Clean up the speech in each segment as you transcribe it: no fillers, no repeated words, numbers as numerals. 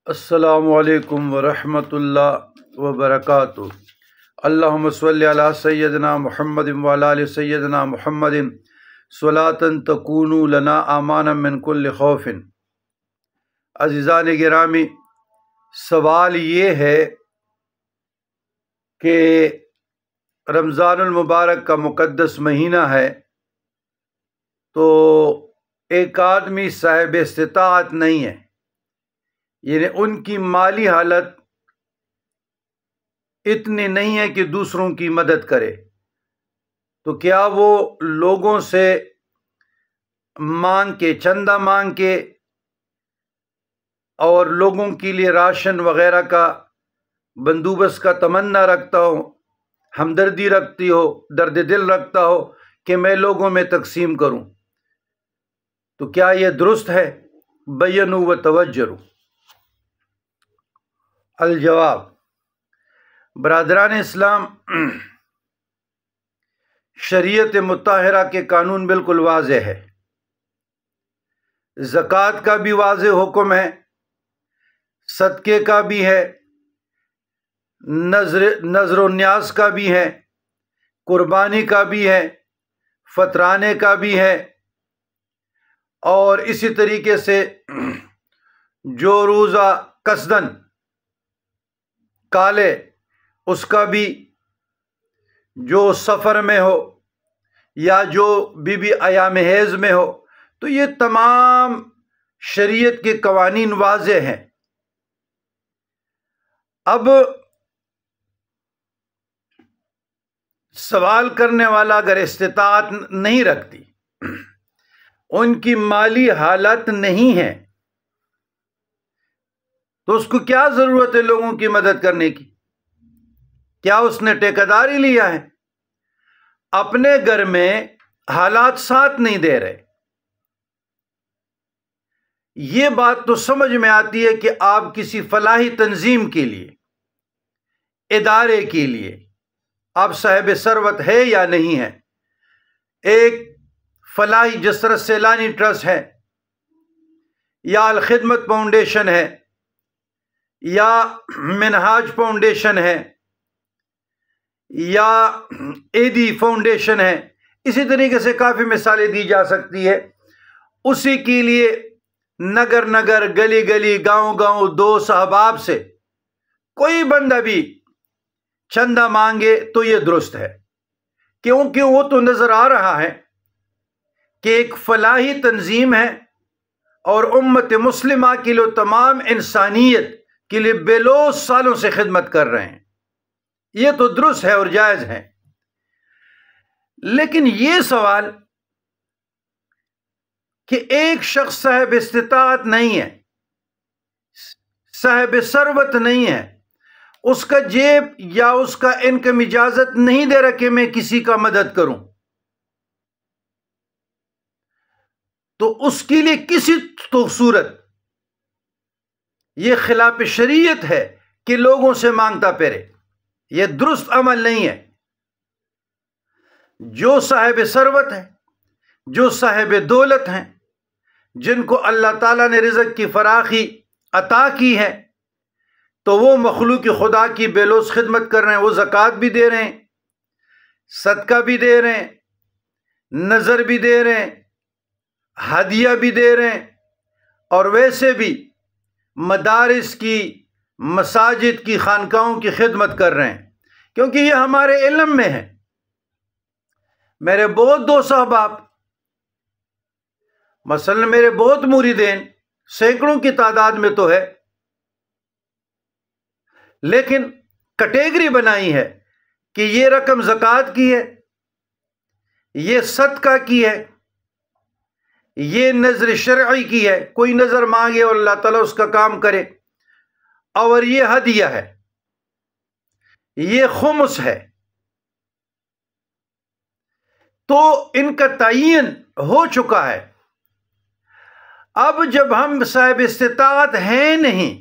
السلام علیکم ورحمۃ اللہ وبرکاتہ۔ اللہم صلی علی سیدنا محمد وعلی آل سیدنا محمد صلاۃ تکون لنا امانا من کل خوف۔ عزیزان گرامی، سوال یہ ہے کہ رمضان المبارک کا مقدس مہینہ ہے، تو ایک آدمی صاحب استطاعت نہیں ہے، یعنی ان کی مالی حالت اتنی نہیں ہے کہ دوسروں کی مدد کرے، تو کیا وہ لوگوں سے مانگ کے، چندہ مانگ کے اور لوگوں کے لیے راشن وغیرہ کا بندوبست کا تمنا رکھتا ہو، ہمدردی رکھتی ہو، درد دل رکھتا ہو کہ میں لوگوں میں تقسیم کروں، تو کیا یہ درست ہے؟ بینوا و توجروا۔ الجواب: برادران اسلام، شریعت مطہرہ کے قانون بالکل واضح ہے، زکوٰۃ کا بھی واضح حکم ہے، صدقے کا بھی ہے، نذر و نیاز کا بھی ہے، قربانی کا بھی ہے، فطرانے کا بھی ہے، اور اسی طریقے سے جو روزہ قصدن کالے اس کا بھی، جو سفر میں ہو یا جو بی ایام حیض میں ہو، تو یہ تمام شریعت کے قوانین واضح ہیں۔ اب سوال کرنے والا اگر استطاعت نہیں رکھتی، ان کی مالی حالت نہیں ہے، تو اس کو کیا ضرورت ہے لوگوں کی مدد کرنے کی؟ کیا اس نے ٹھیکیداری لیا ہے؟ اپنے گھر میں حالات ساتھ نہیں دے رہے، یہ بات تو سمجھ میں آتی ہے کہ آپ کسی فلاحی تنظیم کے لیے، ادارے کے لیے آپ صاحب ثروت ہے یا نہیں ہے۔ ایک فلاحی جس طرح سیلانی ٹرسٹ ہے، یا الخدمت فاؤنڈیشن ہے، یا منہاج فاؤنڈیشن ہے، یا ایدی فاؤنڈیشن ہے، اسی طریقے سے کافی مثالیں دی جا سکتی ہے۔ اسی کے لیے نگر نگر، گلی گلی، گاؤں گاؤں، دوست احباب سے کوئی بندہ بھی چندہ مانگے تو یہ درست ہے، کیونکہ وہ تو نظر آ رہا ہے کہ ایک فلاحی تنظیم ہے اور امت مسلمہ کے لیے، تمام انسانیت کے لیے بے لوث سالوں سے خدمت کر رہے ہیں، یہ تو درست ہے اور جائز ہے۔ لیکن یہ سوال کہ ایک شخص صاحب استطاعت نہیں ہے، صاحب ثروت نہیں ہے، اس کا جیب یا اس کا انکم اجازت نہیں دے رہا کہ میں کسی کا مدد کروں، تو اس کے لیے کسی تو صورت یہ خلاف شریعت ہے کہ لوگوں سے مانگتا پھرے، یہ درست عمل نہیں ہے۔ جو صاحب ثروت ہے، جو صاحب دولت ہیں، جن کو اللہ تعالیٰ نے رزق کی فراخی عطا کی ہے، تو وہ مخلوق خدا کی بے لوث خدمت کر رہے ہیں، وہ زکوٰۃ بھی دے رہے ہیں، صدقہ بھی دے رہے ہیں، نذر بھی دے رہے ہیں، ہدیہ بھی دے رہے ہیں، اور ویسے بھی مدارس کی، مساجد کی، خانقاہوں کی خدمت کر رہے ہیں، کیونکہ یہ ہمارے علم میں ہے۔ میرے بہت دوست احباب، مثلا میرے بہت مریدین، سینکڑوں کی تعداد میں تو ہے، لیکن کیٹیگری بنائی ہے کہ یہ رقم زکوٰۃ کی ہے، یہ صدقہ کی ہے، یہ نذر شرعی کی ہے، کوئی نذر مانگے اور اللہ تعالیٰ اس کا کام کرے، اور یہ ہدیہ ہے، یہ خمس ہے، تو ان کا تعین ہو چکا ہے۔ اب جب ہم صاحب استطاعت ہیں نہیں،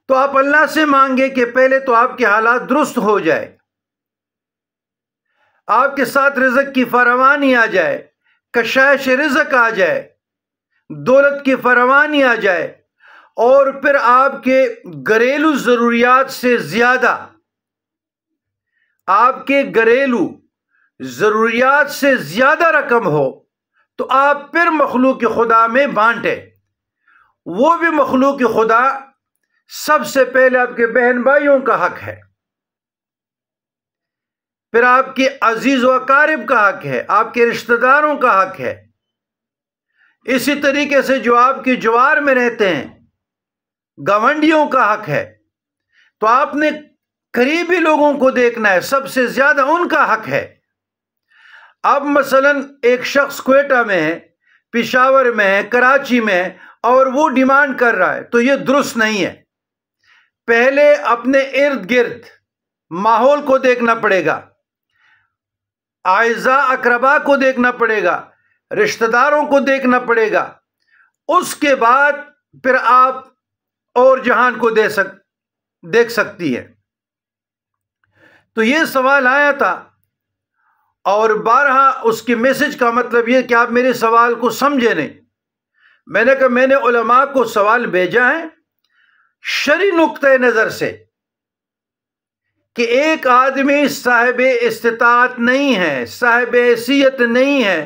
تو آپ اللہ سے مانگے کہ پہلے تو آپ کے حالات درست ہو جائے، آپ کے ساتھ رزق کی فراوانی آ جائے، کشائش رزق آ جائے، دولت کی فراوانی آ جائے اور پھر آپ کے گھریلو ضروریات سے زیادہ، آپ کے گھریلو ضروریات سے زیادہ رقم ہو، تو آپ پھر مخلوق خدا میں بانٹیں۔ وہ بھی مخلوق خدا سب سے پہلے آپ کے بہن بھائیوں کا حق ہے، پھر آپ کے عزیز و اقارب کا حق ہے، آپ کے رشتہ داروں کا حق ہے، اسی طریقے سے جو آپ کے جوار میں رہتے ہیں گاونڈیوں کا حق ہے۔ تو آپ نے قریبی لوگوں کو دیکھنا ہے، سب سے زیادہ ان کا حق ہے۔ اب مثلا ایک شخص کوئٹہ میں ہے، پشاور میں ہے، کراچی میں ہے، اور وہ ڈیمانڈ کر رہا ہے، تو یہ درست نہیں ہے۔ پہلے اپنے ارد گرد ماحول کو دیکھنا پڑے گا، اعزاء اقربا کو دیکھنا پڑے گا، رشتہ داروں کو دیکھنا پڑے گا، اس کے بعد پھر آپ اور جہان کو دیکھ سکتی ہے۔ تو یہ سوال آیا تھا، اور بارہا اس کے میسج کا مطلب یہ کہ آپ میرے سوال کو سمجھے نہیں۔ میں نے کہا میں نے علماء کو سوال بھیجا ہے شرعی نقطۂ نظر سے کہ ایک آدمی صاحب استطاعت نہیں ہے، صاحب حیثیت نہیں ہے،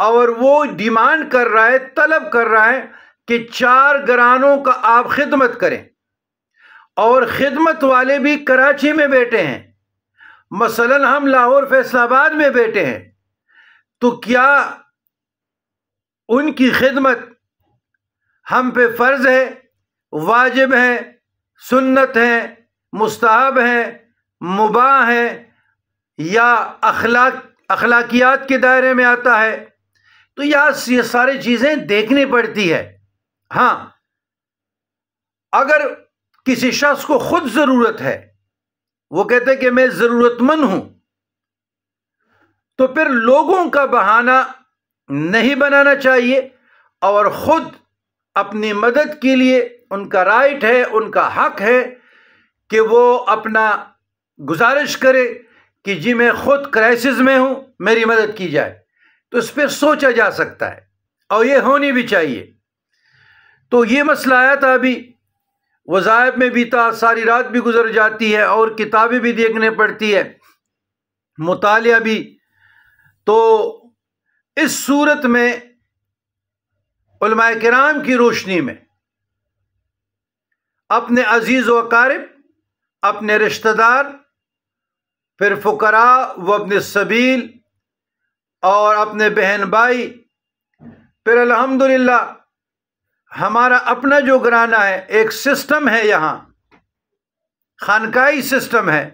اور وہ ڈیمانڈ کر رہا ہے، طلب کر رہا ہے کہ 4 گھرانوں کا آپ خدمت کریں، اور خدمت والے بھی کراچی میں بیٹھے ہیں، مثلا ہم لاہور فیصل آباد میں بیٹھے ہیں، تو کیا ان کی خدمت ہم پہ فرض ہے، واجب ہے، سنت ہے، مستحب ہے، مباح ہے، یا اخلاقیات کے دائرے میں آتا ہے؟ تو یہ ساری چیزیں دیکھنی پڑتی ہے۔ ہاں، اگر کسی شخص کو خود ضرورت ہے، وہ کہتے کہ میں ضرورت مند ہوں، تو پھر لوگوں کا بہانہ نہیں بنانا چاہیے، اور خود اپنی مدد کے لیے ان کا رائٹ ہے، ان کا حق ہے کہ وہ اپنا گزارش کرے کہ جی میں خود کرائسس میں ہوں، میری مدد کی جائے۔ تو اس پہ سوچا جا سکتا ہے، اور یہ ہونی بھی چاہیے۔ تو یہ مسئلہ آیا تھا، ابھی وظائف میں بھی تھا، ساری رات بھی گزر جاتی ہے، اور کتابیں بھی دیکھنے پڑتی ہے، مطالعہ بھی۔ تو اس صورت میں علماء کرام کی روشنی میں اپنے عزیز و اقارب، اپنے رشتہ دار، پھر فقراء و ابن السبیل، اور اپنے بہن بھائی، پھر الحمدللہ ہمارا اپنا جو گھرانہ ہے، ایک سسٹم ہے، یہاں خانقاہی سسٹم ہے،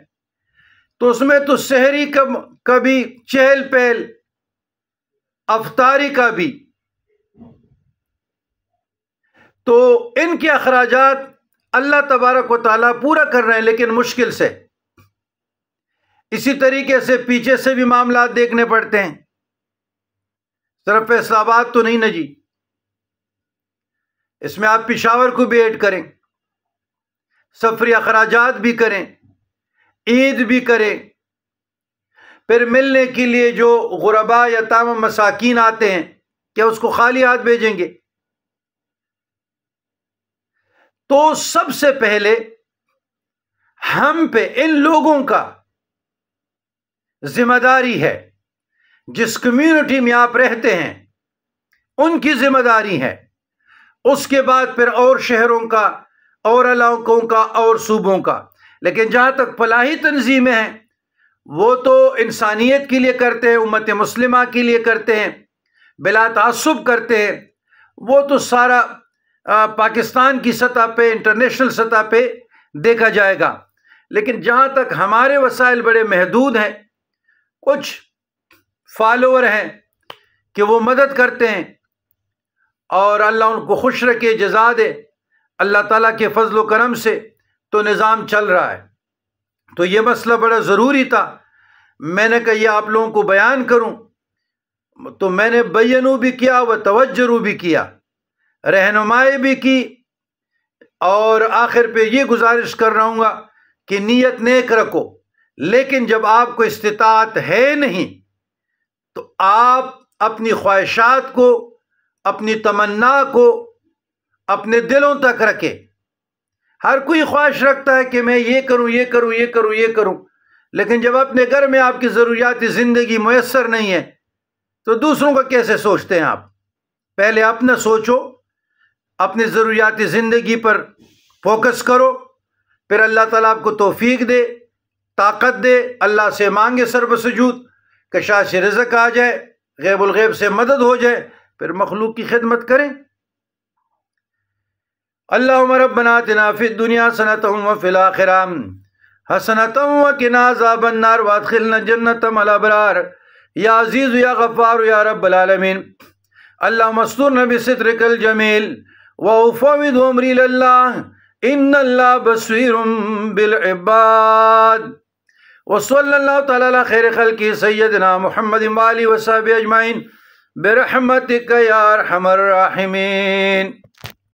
تو اس میں تو سحری کا بھی چہل پہل، افطاری کا بھی، تو ان کے اخراجات اللہ تبارک و تعالیٰ پورا کر رہے ہیں، لیکن مشکل سے۔ اسی طریقے سے پیچھے سے بھی معاملات دیکھنے پڑتے ہیں، صرف فیصل آباد تو نہیں نا جی، اس میں آپ پشاور کو بھی ایڈ کریں، سفری اخراجات بھی کریں، عید بھی کریں، پھر ملنے کے لیے جو غرباء یتامى مساکین آتے ہیں، کیا اس کو خالی ہاتھ بھیجیں گے؟ تو سب سے پہلے ہم پہ ان لوگوں کا ذمہ داری ہے، جس کمیونٹی میں آپ رہتے ہیں ان کی ذمہ داری ہے، اس کے بعد پھر اور شہروں کا، اور علاقوں کا، اور صوبوں کا۔ لیکن جہاں تک فلاحی تنظیمیں ہیں، وہ تو انسانیت کے لیے کرتے ہیں، امت مسلمہ کے لیے کرتے ہیں، بلا تعصب کرتے ہیں، وہ تو سارا پاکستان کی سطح پہ، انٹرنیشنل سطح پہ دیکھا جائے گا۔ لیکن جہاں تک ہمارے وسائل بڑے محدود ہیں، کچھ فالوور ہیں کہ وہ مدد کرتے ہیں، اور اللہ ان کو خوش رکھے، جزا دے، اللہ تعالیٰ کے فضل و کرم سے تو نظام چل رہا ہے۔ تو یہ مسئلہ بڑا ضروری تھا، میں نے کہا یہ آپ لوگوں کو بیان کروں، تو میں نے بیانو بھی کیا و توجرو بھی کیا، رہنمائی بھی کی، اور آخر پہ یہ گزارش کر رہا ہوں گا کہ نیت نیک رکھو، لیکن جب آپ کو استطاعت ہے نہیں تو آپ اپنی خواہشات کو اپنی تمنا کو اپنے دلوں تک رکھے۔ ہر کوئی خواہش رکھتا ہے کہ میں یہ کروں یہ کروں یہ کروں یہ کروں، لیکن جب اپنے گھر میں آپ کی ضروریات زندگی میسر نہیں ہے تو دوسروں کا کیسے سوچتے ہیں آپ؟ پہلے اپنا سوچو، اپنی ضروریات زندگی پر فوکس کرو، پھر اللہ تعالیٰ آپ کو توفیق دے، طاقت دے، اللہ سے مانگے سر بسجود، کشاش رزق آ جائے، غیب الغیب سے مدد ہو جائے، پھر مخلوق کی خدمت کریں۔ اللہم ربنا آتنا فی الدنیا حسنۃ وفی الآخرہ حسنۃ وقنا عذاب النار وادخلنا جنۃ مع الابرار یا عزیز یا غفار یا رب العالمین۔ اللہم استرنا بسترک الجمیل وافوض امری اللہ ان اللہ بصیر بالعباد۔ وصلی اللہ تعالی علی خیر خلقہ سیدنا محمد وآلہ وصحبہ اجمعین برحمتک یا ارحم الراحمین۔